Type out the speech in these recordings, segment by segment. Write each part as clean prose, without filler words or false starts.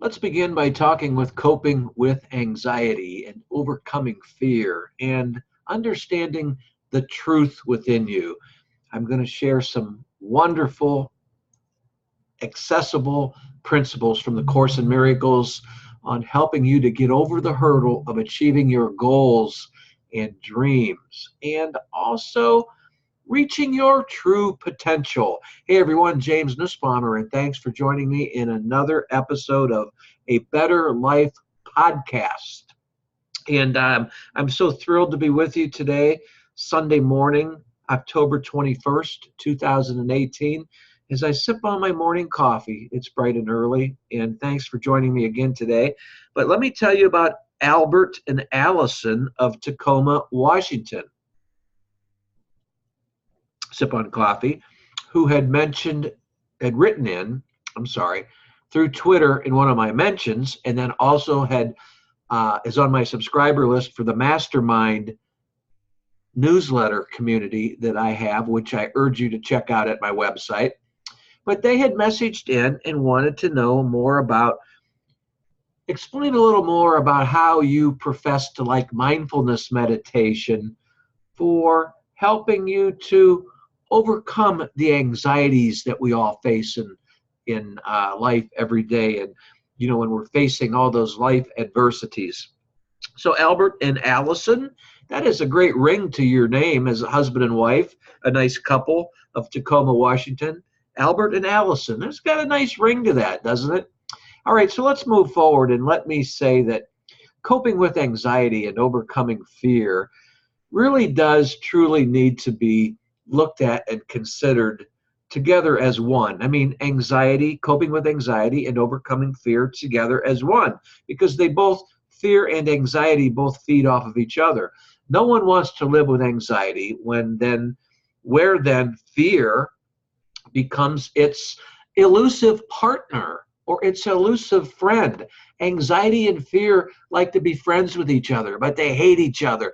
Let's begin by talking with coping with anxiety and overcoming fear and understanding the truth within you. I'm going to share some wonderful, accessible principles from the Course in Miracles on helping you to get over the hurdle of achieving your goals and dreams, and also reaching your true potential. Hey everyone, James Nussbaumer, and thanks for joining me in another episode of A Better Life podcast. And I'm so thrilled to be with you today, Sunday morning, October 21st, 2018. As I sip on my morning coffee, it's bright and early, and thanks for joining me again today. But let me tell you about Albert and Allison of Tacoma, Washington. Sip on coffee, who had written in, through Twitter in one of my mentions, and then also is on my subscriber list for the Mastermind newsletter community that I have, which I urge you to check out at my website. But they had messaged in and wanted to know more about, explain a little more about how you profess to like mindfulness meditation for helping you to overcome the anxieties that we all face in life every day, and when we're facing all those life adversities. So Albert and Allison, that is a great ring to your name as a husband and wife, a nice couple of Tacoma, Washington. Albert and Allison, it's got a nice ring to that, doesn't it? All right, so let's move forward, and let me say that coping with anxiety and overcoming fear really does truly need to be looked at and considered together as one. I mean, coping with anxiety and overcoming fear together as one, because fear and anxiety both feed off of each other. No one wants to live with anxiety where fear becomes its elusive partner or its elusive friend. Anxiety and fear like to be friends with each other, but they hate each other.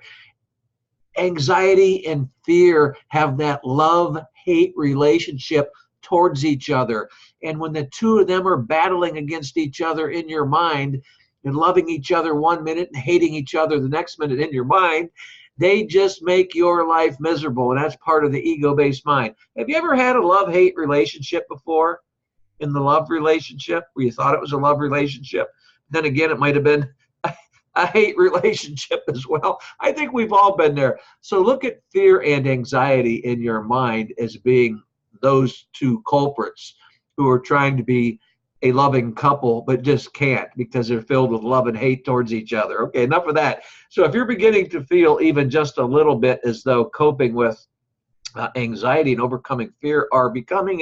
Anxiety and fear have that love-hate relationship towards each other. And when the two of them are battling against each other in your mind and loving each other one minute and hating each other the next minute in your mind, they just make your life miserable. And that's part of the ego-based mind. Have you ever had a love-hate relationship before? In the love relationship, where you thought it was a love relationship? Then again, it might have been a hate relationship as well. I think we've all been there. So look at fear and anxiety in your mind as being those two culprits who are trying to be a loving couple, but just can't because they're filled with love and hate towards each other. Okay, enough of that. So if you're beginning to feel even just a little bit as though coping with anxiety and overcoming fear are becoming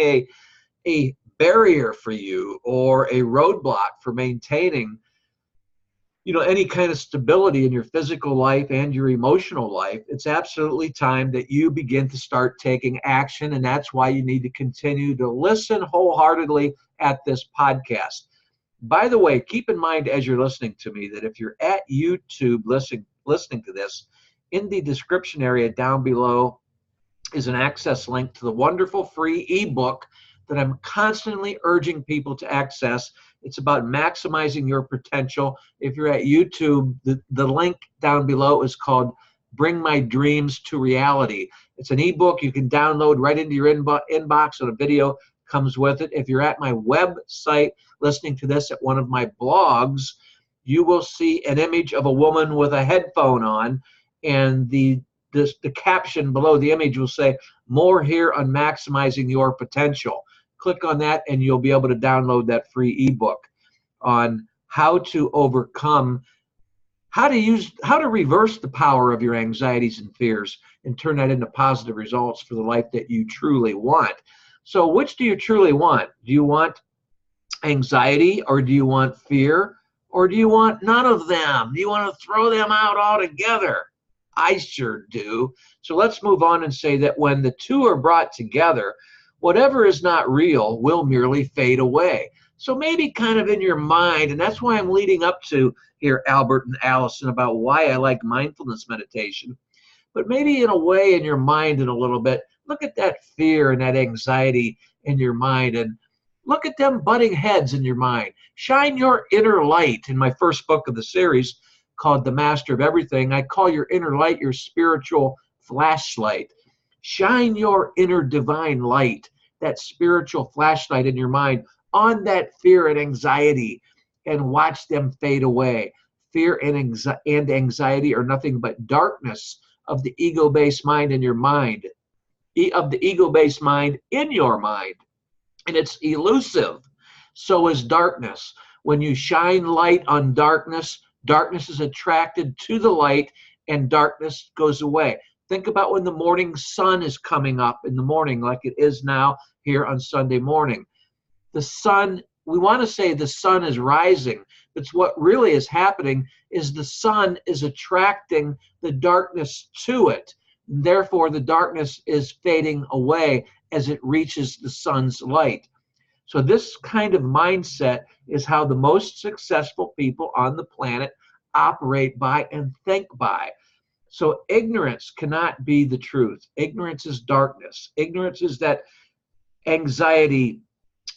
a barrier for you or a roadblock for maintaining any kind of stability in your physical life and your emotional life, it's absolutely time that you begin to start taking action. And that's why you need to continue to listen wholeheartedly at this podcast. By the way, keep in mind as you're listening to me that if you're at YouTube listening to this, in the description area down below is an access link to the wonderful free ebook that I'm constantly urging people to access. It's about maximizing your potential. If you're at YouTube, the link down below is called Bring My Dreams to Reality. It's an ebook you can download right into your inbox, and a video comes with it. If you're at my website listening to this at one of my blogs, you will see an image of a woman with a headphone on, and the caption below the image will say, "More here on maximizing your potential." Click on that and you'll be able to download that free ebook on how to overcome, how to reverse the power of your anxieties and fears and turn that into positive results for the life that you truly want. So which do you truly want? Do you want anxiety, or do you want fear, or do you want none of them? Do you want to throw them out altogether? I sure do. So let's move on and say that when the two are brought together, whatever is not real will merely fade away. So maybe kind of in your mind, and that's why I'm leading up to here, Albert and Allison, about why I like mindfulness meditation. But maybe in a way in your mind in a little bit, look at that fear and that anxiety in your mind, and Look at them butting heads in your mind. Shine your inner light. In my first book of the series called The Master of Everything, I call your inner light your spiritual flashlight. Shine your inner divine light, that spiritual flashlight in your mind, on that fear and anxiety, and watch them fade away. Fear and anxiety are nothing but darkness of the ego-based mind in your mind, of the ego-based mind in your mind. And it's elusive. So is darkness. When you shine light on darkness, darkness is attracted to the light and darkness goes away. Think about when the morning sun is coming up in the morning, like it is now here on Sunday morning. The sun, we want to say the sun is rising, but what really is happening is the sun is attracting the darkness to it. Therefore, the darkness is fading away as it reaches the sun's light. So this kind of mindset is how the most successful people on the planet operate by and think by. So ignorance cannot be the truth. Ignorance is darkness. Ignorance is that anxiety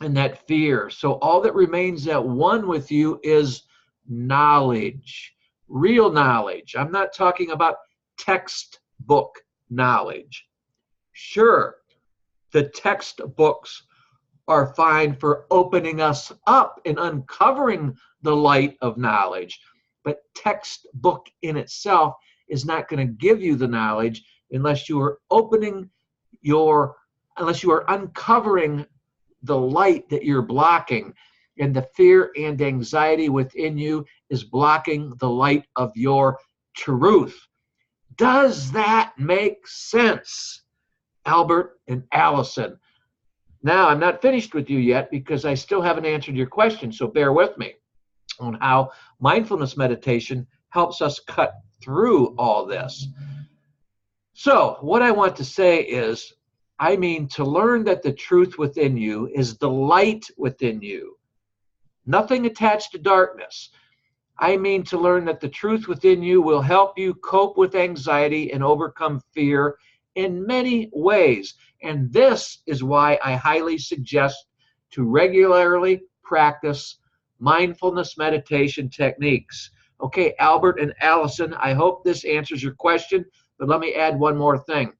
and that fear. So all that remains at one with you is knowledge, real knowledge. I'm not talking about textbook knowledge. Sure, the textbooks are fine for opening us up and uncovering the light of knowledge, but textbook in itself is not going to give you the knowledge unless you are unless you are uncovering the light that you're blocking, and the fear and anxiety within you is blocking the light of your truth. Does that make sense, Albert and Allison? Now, I'm not finished with you yet because I still haven't answered your question, so bear with me on how mindfulness meditation helps us cut through all this. So what I want to say is, to learn that the truth within you is the light within you, nothing attached to darkness. To learn that the truth within you will help you cope with anxiety and overcome fear in many ways. And this is why I highly suggest to regularly practice mindfulness meditation techniques. Okay, Albert and Allison, I hope this answers your question, but let me add one more thing.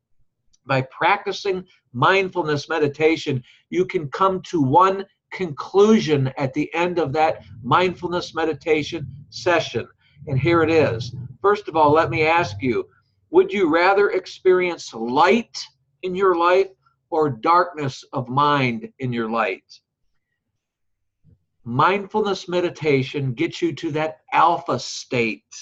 By practicing mindfulness meditation, you can come to one conclusion at the end of that mindfulness meditation session. And here it is. First of all, let me ask you, would you rather experience light in your life or darkness of mind in your life? Mindfulness meditation gets you to that alpha state.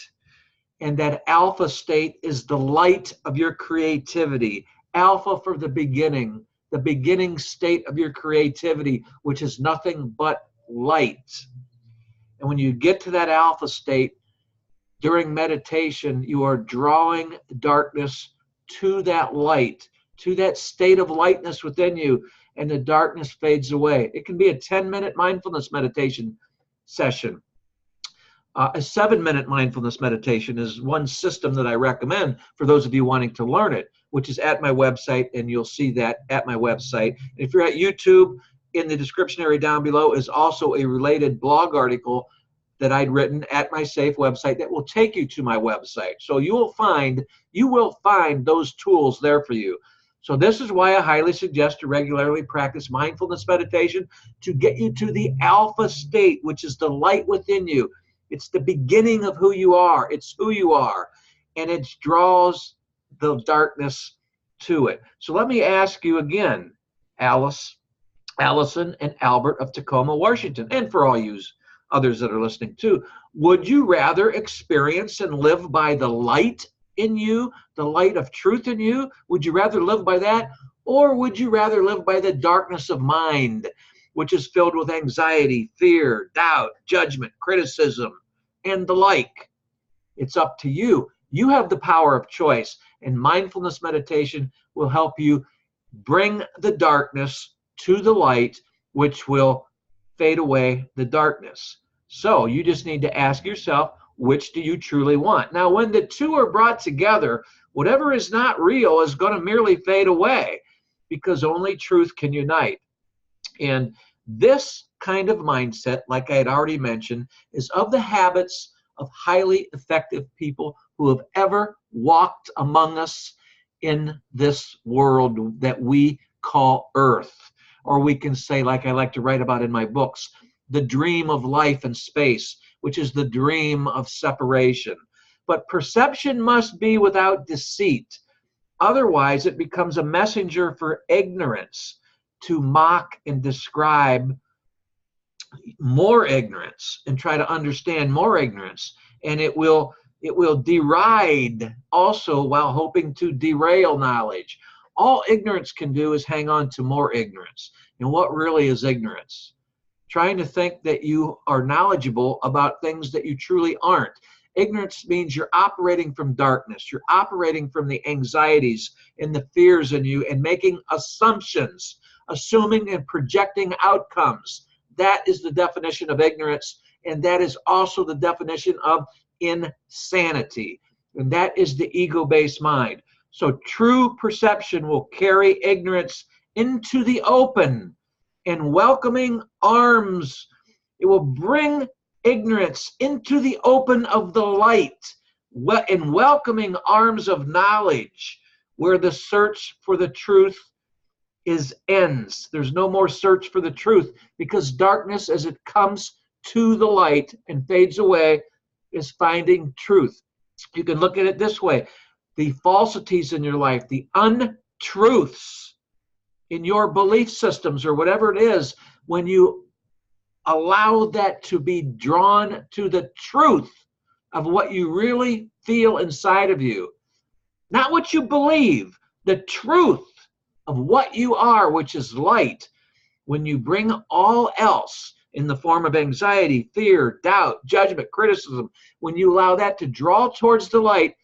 And that alpha state is the light of your creativity. Alpha for the beginning state of your creativity, which is nothing but light. And when you get to that alpha state, during meditation, you are drawing darkness to that light, to that state of lightness within you, and the darkness fades away. It can be a 10-minute mindfulness meditation session. A 7-minute mindfulness meditation is one system that I recommend for those of you wanting to learn it, which is at my website, and you'll see that at my website. If you're at YouTube, in the description area down below is also a related blog article that I'd written at my safe website that will take you to my website. So you will find those tools there for you. So this is why I highly suggest to regularly practice mindfulness meditation to get you to the alpha state, which is the light within you. It's the beginning of who you are. It's who you are. And it draws the darkness to it. So let me ask you again, Allison and Albert of Tacoma, Washington, and for all you others that are listening too, would you rather experience and live by the light in you, the light of truth in you? Would you rather live by that? Or would you rather live by the darkness of mind, which is filled with anxiety, fear, doubt, judgment, criticism, and the like? It's up to you. You have the power of choice, and mindfulness meditation will help you bring the darkness to the light, which will fade away the darkness. So you just need to ask yourself, which do you truly want? Now, when the two are brought together, whatever is not real is going to merely fade away, because only truth can unite. And This kind of mindset, like I had already mentioned, is of the habits of highly effective people who have ever walked among us in this world that we call Earth. Or we can say, like I like to write about in my books, the dream of life and space, which is the dream of separation. But perception must be without deceit. Otherwise, it becomes a messenger for ignorance to mock and describe more ignorance and try to understand more ignorance. And it will deride also while hoping to derail knowledge. All ignorance can do is hang on to more ignorance. And what really is ignorance? Trying to think that you are knowledgeable about things that you truly aren't. Ignorance means you're operating from darkness. You're operating from the anxieties and the fears in you and making assumptions, assuming and projecting outcomes. That is the definition of ignorance, and that is also the definition of insanity. And that is the ego-based mind. So true perception will carry ignorance into the open and welcoming arms. It will bring ignorance into the open of the light in welcoming arms of knowledge, where the search for the truth ends. There's no more search for the truth, because darkness, as it comes to the light and fades away, is finding truth. You can look at it this way: the falsities in your life, the untruths in your belief systems or whatever it is, when you allow that to be drawn to the truth of what you really feel inside of you, not what you believe, the truth of what you are, which is light. When you bring all else in the form of anxiety, fear, doubt, judgment, criticism, when you allow that to draw towards the light,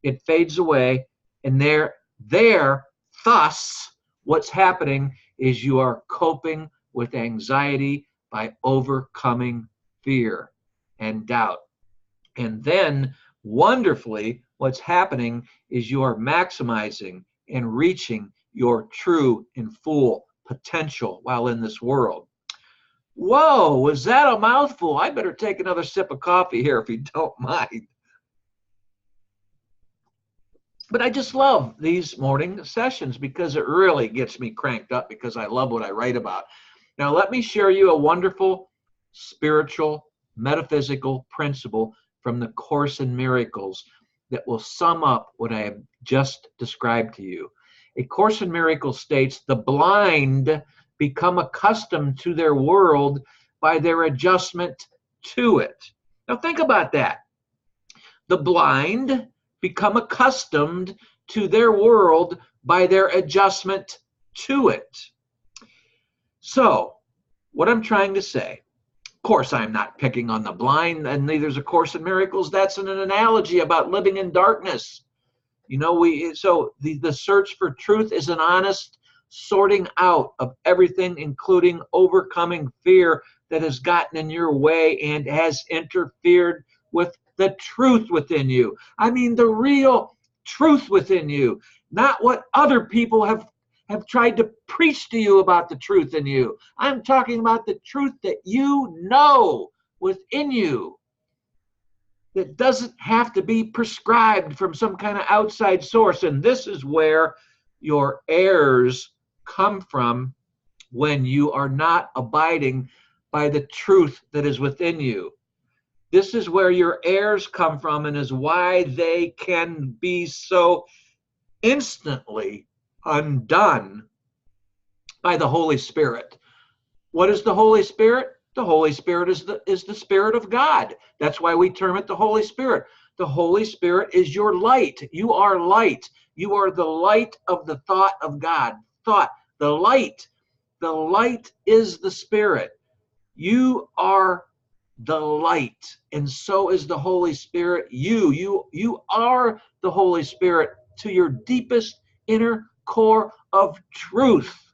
it fades away. And thus, what's happening is you are coping with anxiety by overcoming fear and doubt. And then, wonderfully, what's happening is you are maximizing and reaching your true and full potential while in this world. Whoa, was that a mouthful? I better take another sip of coffee here if you don't mind. But I just love these morning sessions because it really gets me cranked up, because I love what I write about. Now, let me share you a wonderful spiritual, metaphysical principle from the Course in Miracles that will sum up what I have just described to you. A Course in Miracles states, the blind become accustomed to their world by their adjustment to it. Now think about that. The blind become accustomed to their world by their adjustment to it. So, what I'm trying to say, of course, I'm not picking on the blind, and neither is A Course in Miracles. That's an analogy about living in darkness. You know, the search for truth is an honest sorting out of everything, including overcoming fear that has gotten in your way and has interfered with the truth within you. I mean, the real truth within you, not what other people have tried to preach to you about the truth in you. I'm talking about the truth that you know within you, that doesn't have to be prescribed from some kind of outside source. And this is where your errors come from when you are not abiding by the truth that is within you. This is where your errors come from, and is why they can be so instantly undone by the Holy Spirit. What is the Holy Spirit? The Holy Spirit is the Spirit of God. That's why we term it the Holy Spirit. The Holy Spirit is your light. You are light. You are the light of the thought of God. The light is the Spirit. You are the light, and so is the Holy Spirit. You are the Holy Spirit to your deepest inner core of truth.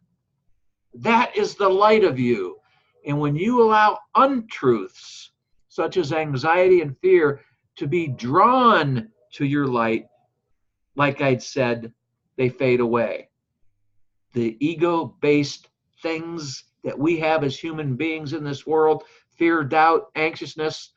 That is the light of you. And when you allow untruths, such as anxiety and fear, to be drawn to your light, like I'd said, they fade away. The ego-based things that we have as human beings in this world, fear, doubt, anxiousness,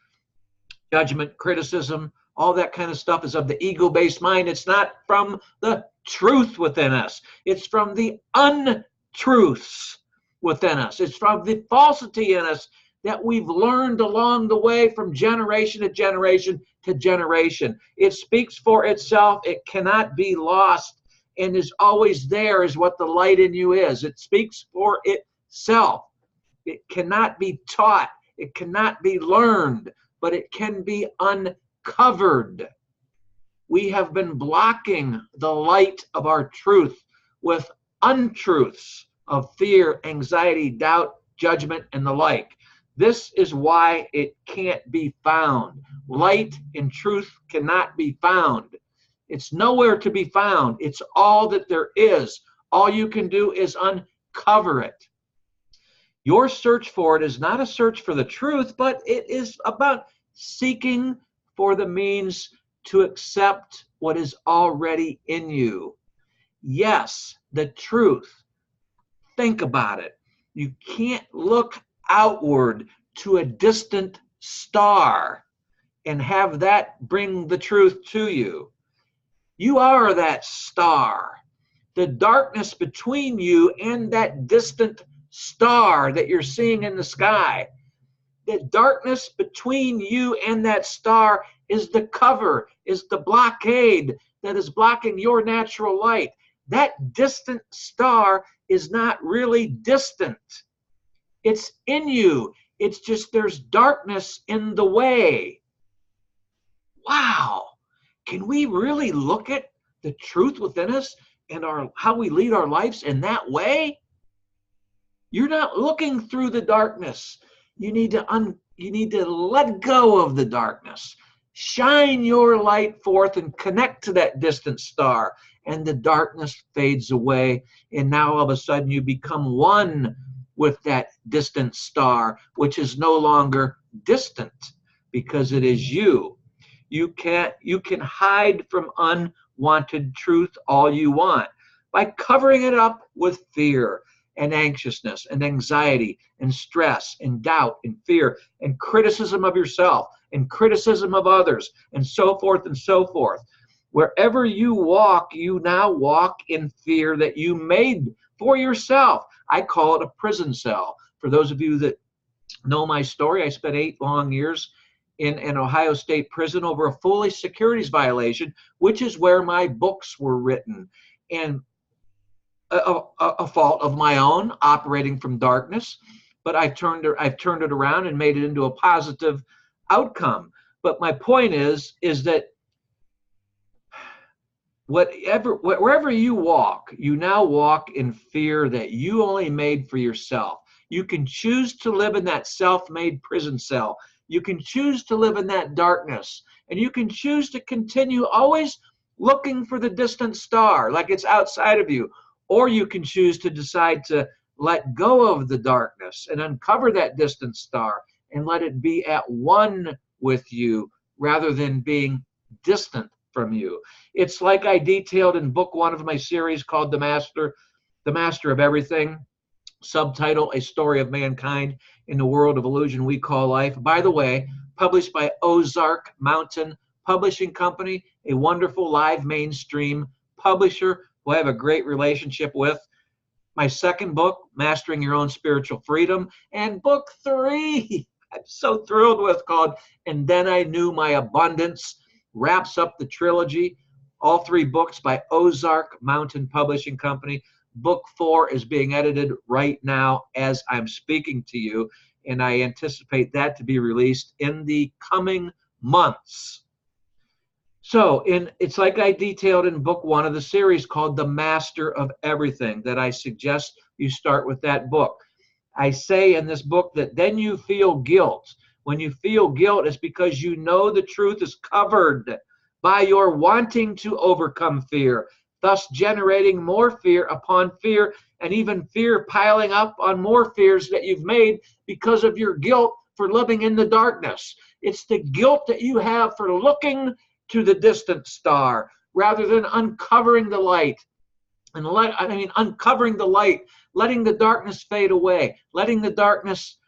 judgment, criticism, all that kind of stuff is of the ego-based mind. It's not from the truth within us. It's from the untruths within us. It's from the falsity in us that we've learned along the way from generation to generation to generation. It speaks for itself. It cannot be lost and is always there, is what the light in you is. It speaks for itself. It cannot be taught. It cannot be learned, but it can be uncovered. We have been blocking the light of our truth with untruths of fear, anxiety, doubt, judgment, and the like. This is why it can't be found. Light and truth cannot be found. It's nowhere to be found. It's all that there is. All you can do is uncover it. Your search for it is not a search for the truth, but it is about seeking for the means to accept what is already in you. Yes, the truth. Think about it. You can't look outward to a distant star and have that bring the truth to you. You are that star. The darkness between you and that distant star that you're seeing in the sky, the darkness between you and that star is the cover, is the blockade that is blocking your natural light. That distant star is not really distant. It's in you. It's just there's darkness in the way. Wow. Can we really look at the truth within us and how we lead our lives in that way? You're not looking through the darkness. You need to let go of the darkness. Shine your light forth and connect to that distant star, and the darkness fades away, and now all of a sudden you become one with that distant star, which is no longer distant because it is you. You can hide from unwanted truth all you want by covering it up with fear and anxiousness and anxiety and stress and doubt and fear and criticism of yourself and criticism of others and so forth and so forth. Wherever you walk, you now walk in fear that you made for yourself. I call it a prison cell. For those of you that know my story, I spent 8 long years in an Ohio State prison over a foolish securities violation, which is where my books were written. And a fault of my own, operating from darkness, but I've turned it around and made it into a positive outcome. But my point is that wherever you walk, you now walk in fear that you only made for yourself. You can choose to live in that self-made prison cell. You can choose to live in that darkness, and you can choose to continue always looking for the distant star like it's outside of you. Or you can choose to decide to let go of the darkness and uncover that distant star and let it be at one with you rather than being distant from you. It's like I detailed in book 1 of my series called The Master of Everything, subtitle, A Story of Mankind in the World of Illusion We Call Life. By the way, published by Ozark Mountain Publishing Company, a wonderful live mainstream publisher who I have a great relationship with. My second book, Mastering Your Own Spiritual Freedom, and book 3, I'm so thrilled with, called And Then I Knew My Abundance, wraps up the trilogy. All 3 books by Ozark Mountain Publishing Company. Book 4 is being edited right now as I'm speaking to you, and I anticipate that to be released in the coming months. So it's like I detailed in book 1 of the series called The Master of Everything, that I suggest you start with that book. I say in this book that then you feel guilt. When you feel guilt, it's because you know the truth is covered by your wanting to overcome fear, thus generating more fear upon fear, and even fear piling up on more fears that you've made because of your guilt for living in the darkness. It's the guilt that you have for looking to the distant star rather than uncovering the light And uncovering the light, letting the darkness fade away, letting the darkness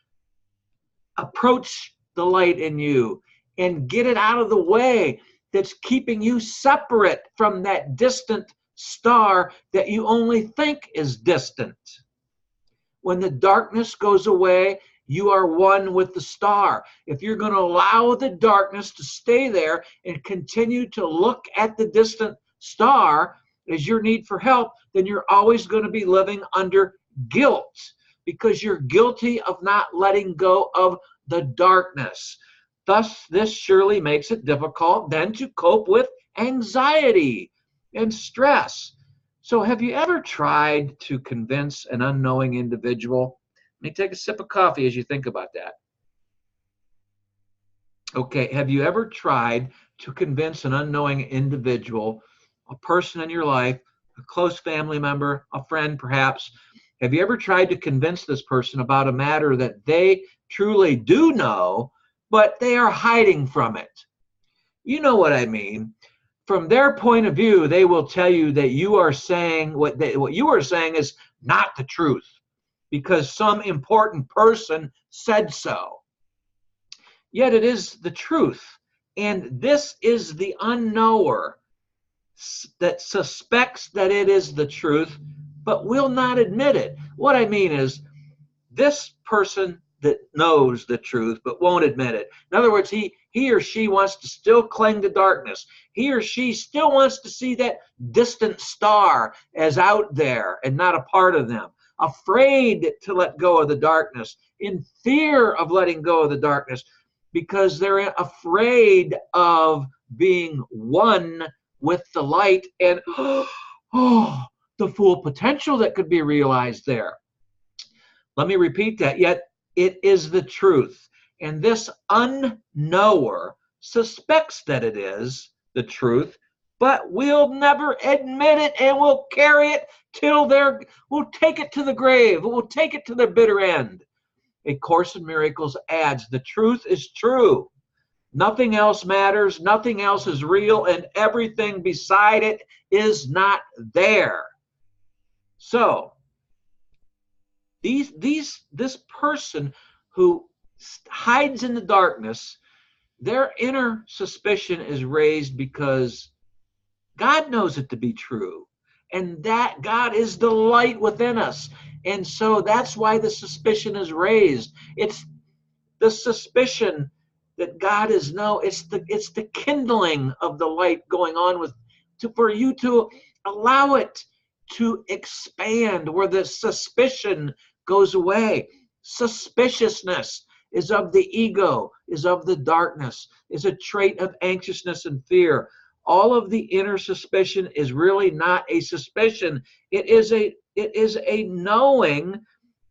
approach the light in you and get it out of the way that's keeping you separate from that distant star that you only think is distant. When the darkness goes away, you are one with the star. If you're going to allow the darkness to stay there and continue to look at the distant star as your need for help, then you're always going to be living under guilt because you're guilty of not letting go of the darkness. Thus, this surely makes it difficult then to cope with anxiety and stress. So have you ever tried to convince an unknowing individual? Let me take a sip of coffee as you think about that. Okay, have you ever tried to convince an unknowing individual, a person in your life, a close family member, a friend perhaps, have you ever tried to convince this person about a matter that they truly do know, but they are hiding from it? You know what I mean. From their point of view, they will tell you that you are saying what you are saying is not the truth because some important person said so. Yet it is the truth. And this is the unknower that suspects that it is the truth, but will not admit it. What I mean is this person that knows the truth but won't admit it. In other words, he or she wants to still cling to darkness. He or she still wants to see that distant star as out there and not a part of them. Afraid to let go of the darkness, in fear of letting go of the darkness, because they're afraid of being one with the light and the full potential that could be realized there. Let me repeat that. Yet it is the truth. And this unknower suspects that it is the truth, but will never admit it and will carry it till we'll take it to the grave. We'll take it to the bitter end. A Course in Miracles adds, the truth is true. Nothing else matters. Nothing else is real, and everything beside it is not there. So, this person who hides in the darkness, their inner suspicion is raised because God knows it to be true, and that God is the light within us. And so that's why the suspicion is raised. It's the suspicion that God is it's the kindling of the light going on for you to allow it to expand where the suspicion goes away. Suspiciousness is of the ego, is of the darkness, is a trait of anxiousness and fear. All of the inner suspicion is really not a suspicion. It is a knowing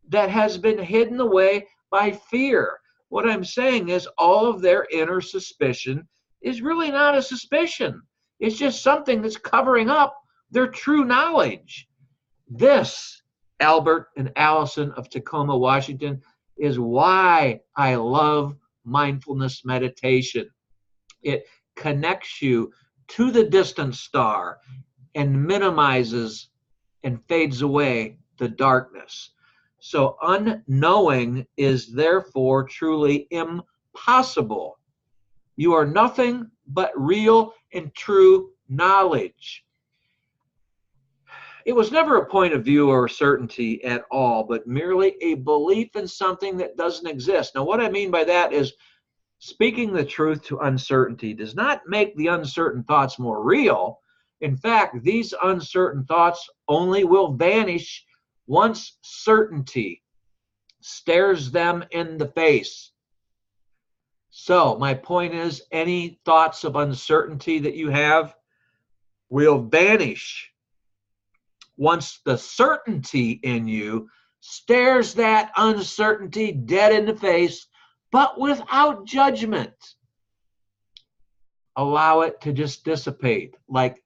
that has been hidden away by fear. What I'm saying is all of their inner suspicion is really not a suspicion. It's just something that's covering up their true knowledge. This, Albert and Allison of Tacoma, Washington, is why I love mindfulness meditation. It connects you to the distant star and minimizes and fades away the darkness. So unknowing is therefore truly impossible. You are nothing but real and true knowledge. It was never a point of view or certainty at all, but merely a belief in something that doesn't exist. Now, what I mean by that is speaking the truth to uncertainty does not make the uncertain thoughts more real. In fact, these uncertain thoughts only will vanish once certainty stares them in the face. So my point is, any thoughts of uncertainty that you have will vanish once the certainty in you stares that uncertainty dead in the face, but without judgment. Allow it to just dissipate like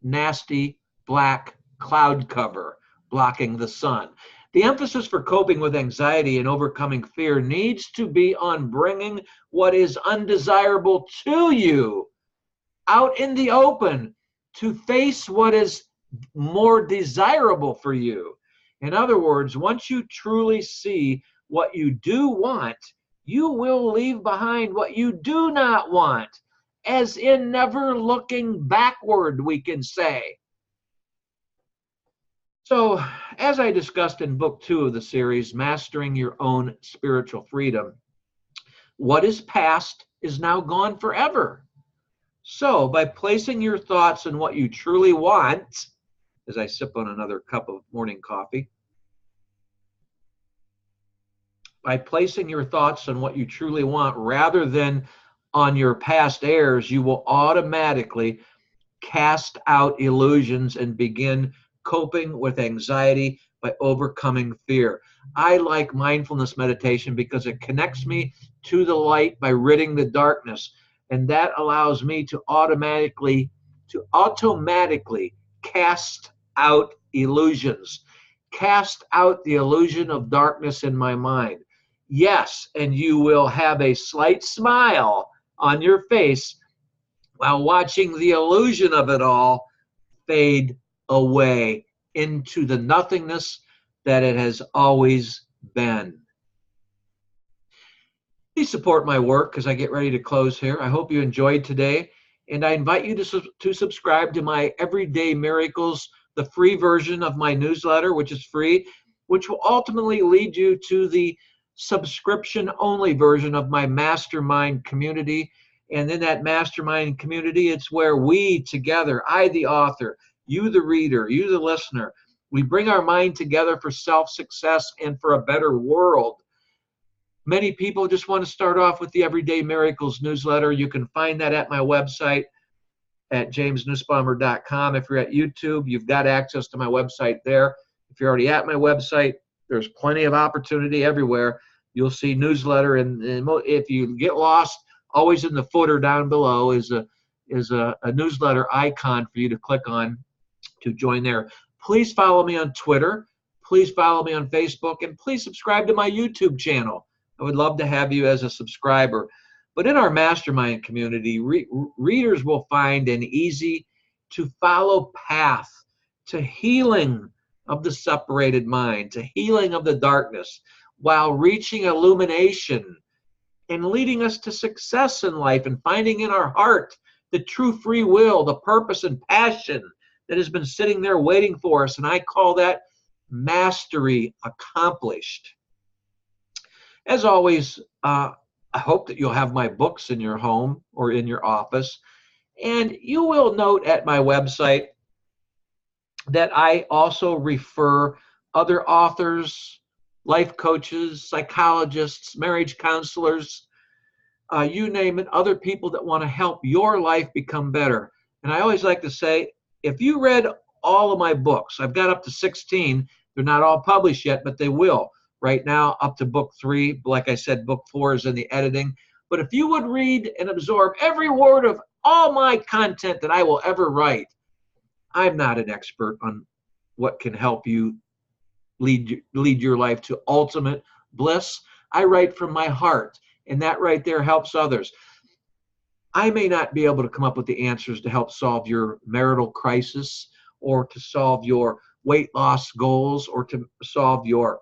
nasty black cloud cover blocking the sun. The emphasis for coping with anxiety and overcoming fear needs to be on bringing what is undesirable to you out in the open to face what is more desirable for you. In other words, once you truly see what you do want, you will leave behind what you do not want, as in never looking backward, we can say. So, as I discussed in book 2 of the series, Mastering Your Own Spiritual Freedom, what is past is now gone forever. So, by placing your thoughts on what you truly want, as I sip on another cup of morning coffee, by placing your thoughts on what you truly want rather than on your past errors, you will automatically cast out illusions and begin coping with anxiety by overcoming fear. I like mindfulness meditation because it connects me to the light by ridding the darkness, and that allows me to automatically cast out illusions, cast out the illusion of darkness in my mind. Yes, and you will have a slight smile on your face while watching the illusion of it all fade away into the nothingness that it has always been. Please support my work as I get ready to close here. I hope you enjoyed today, and I invite you to subscribe to my Everyday Miracles, the free version of my newsletter, which is free, which will ultimately lead you to the subscription-only version of my mastermind community. And in that mastermind community, it's where we together, I the author, you the reader, you the listener, we bring our mind together for self-success and for a better world. Many people just want to start off with the Everyday Miracles newsletter. You can find that at my website at jamesnussbaumer.com. If you're at YouTube, you've got access to my website there. If you're already at my website, there's plenty of opportunity everywhere. You'll see newsletter, and if you get lost, always in the footer down below is a newsletter icon for you to click on to join there. Please follow me on Twitter. Please follow me on Facebook, and please subscribe to my YouTube channel. I would love to have you as a subscriber. But in our mastermind community, readers will find an easy to follow path to healing of the separated mind, to healing of the darkness, while reaching illumination and leading us to success in life and finding in our heart the true free will, the purpose and passion that has been sitting there waiting for us. And I call that mastery accomplished. As always, I hope that you'll have my books in your home or in your office. And you will note at my website that I also refer other authors, life coaches, psychologists, marriage counselors, you name it, other people that want to help your life become better. And I always like to say, if you read all of my books, I've got up to 16. They're not all published yet, but they will. Right now, up to book 3. Like I said, book 4 is in the editing. But if you would read and absorb every word of all my content that I will ever write, I'm not an expert on what can help you lead your life to ultimate bliss. I write from my heart, and that right there helps others. I may not be able to come up with the answers to help solve your marital crisis, or to solve your weight loss goals, or to solve your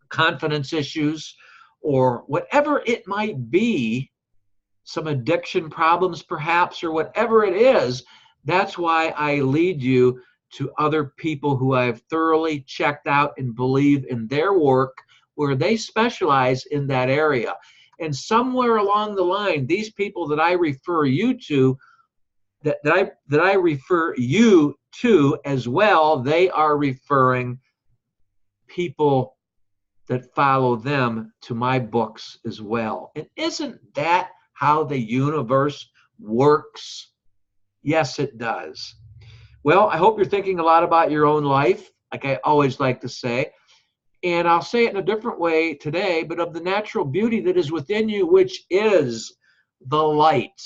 confidence issues, or whatever it might be, some addiction problems perhaps, or whatever it is. That's why I lead you to other people who I have thoroughly checked out and believe in their work, where they specialize in that area. And somewhere along the line, these people that I refer you to, that I refer you to as well, they are referring people that follow them to my books as well. And isn't that how the universe works? Yes, it does. Well, I hope you're thinking a lot about your own life, like I always like to say. And I'll say it in a different way today, but of the natural beauty that is within you, which is the light.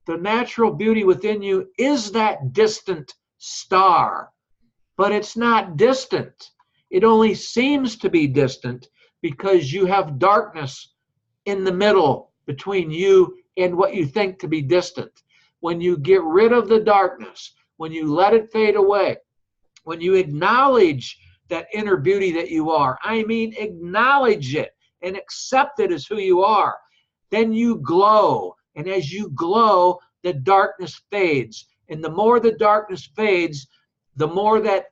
The natural beauty within you is that distant star, but it's not distant. It only seems to be distant because you have darkness in the middle between you and what you think to be distant. When you get rid of the darkness, when you let it fade away, when you acknowledge that inner beauty that you are, I mean, acknowledge it and accept it as who you are, then you glow. And as you glow, the darkness fades. And the more the darkness fades, the more that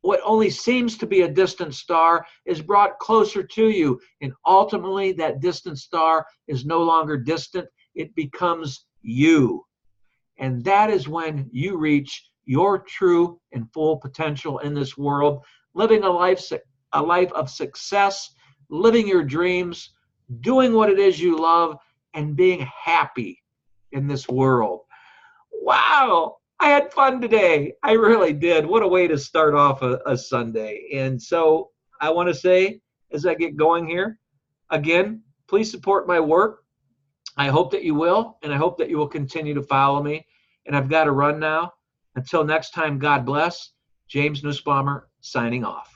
what only seems to be a distant star is brought closer to you. And ultimately, that distant star is no longer distant. It becomes you. And that is when you reach your true and full potential in this world, living a life of success, living your dreams, doing what it is you love, and being happy in this world. Wow, I had fun today. I really did. What a way to start off a Sunday. And so I want to say, as I get going here, again, please support my work. I hope that you will, and I hope that you will continue to follow me. And I've got to run now. Until next time, God bless. James Nussbaumer signing off.